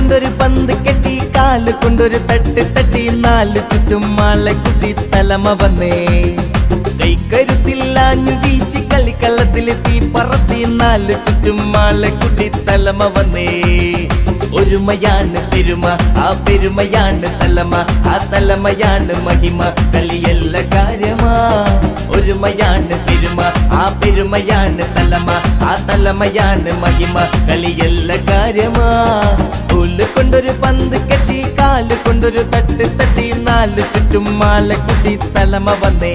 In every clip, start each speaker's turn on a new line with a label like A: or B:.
A: കൊണ്ടൊരു പന്ത് കെട്ടി കാല് കൊണ്ടൊരു തട്ട് തട്ടി നാല് ചുറ്റും മാളെ കുട്ടി തലമ വന്നേ കൈക്കരുത്തില്ലാഞ്ഞു വീശി കളിക്കള്ളത്തിൽ തീ പറത്തി നാല് ചുറ്റും മാളെ കുട്ടി തലമ വന്നേ ഒരുമയാണ് പെരുമ ആ പെരുമയാണ് തലമ ആ തലമയാണ് മഹിമ കളിയല്ല കാര്യമാ ഒരുമയാണ് പെരുമ ആ പെരുമയാണ് തലമ ആ തലമയാണ് മഹിമ കളിയല്ല കാര്യമാ ഉള്ളു കൊണ്ടൊരു പന്ത് കെട്ടി കാല് കൊണ്ടൊരു തട്ട് തട്ടി നാല് ചുറ്റും മാല കുട്ടി തലമ വന്നേ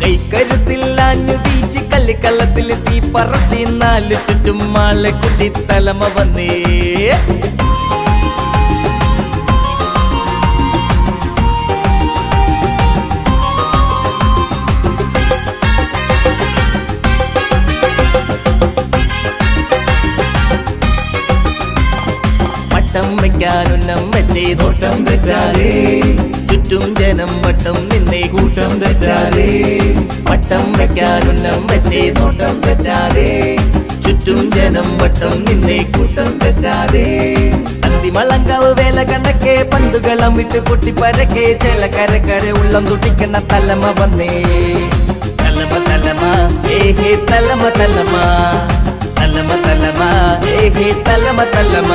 A: കൈക്കരുത്തില്ലാഞ്ഞു വീശി കളിക്കള്ളത്തിൽ തീ പറത്തി നാല് ചുറ്റും മാല കുട്ടി തലമ വന്നേ വട്ടം വെക്കാനുന്നം വെച്ചേ തോട്ടം തെറ്റാലേ ചുറ്റും ജനം വട്ടം നിന്നേ കൂട്ടം തെറ്റാലേ വട്ടം വെക്കാനുന്നം വെച്ചേ തോട്ടം തെറ്റാലേ ചുറ്റും ജനം വട്ടം നിന്നേ കൂട്ടം തെറ്റാലേ അന്തിമളങ്കാവ് വേല കണക്കെ പന്തുകളം വിട്ട് പൊട്ടി പരക്കെ ചേലക്കരക്കര ഉള്ളം തുട്ടിക്കണ തലമ വന്നേ തലമ തലമ ഏഹേ തലമ തലമ തലമ തലമ ഏഹേ തലമ തലമ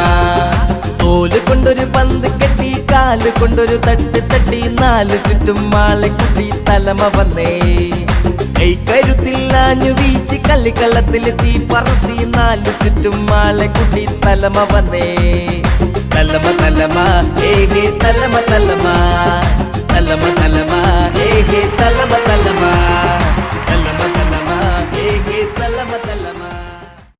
A: തോല് കൊണ്ടൊരു പന്ത് കെട്ടി കാല് കൊണ്ടൊരു തട്ട് തട്ടി നാല് ചുറ്റും മാളെ കുട്ടി തലമ വന്നേ കൈക്കരുത്തില്ലാഞ്ഞു വീശി കളിക്കള്ളത്തിൽ തീ പറത്തി നാല് ചുറ്റും മാളെ കുട്ടി തലമ വന്നേ തലമ തലമ ഏഹേ തലമ തലമ തലമ തലമ ഏഹേ തലമ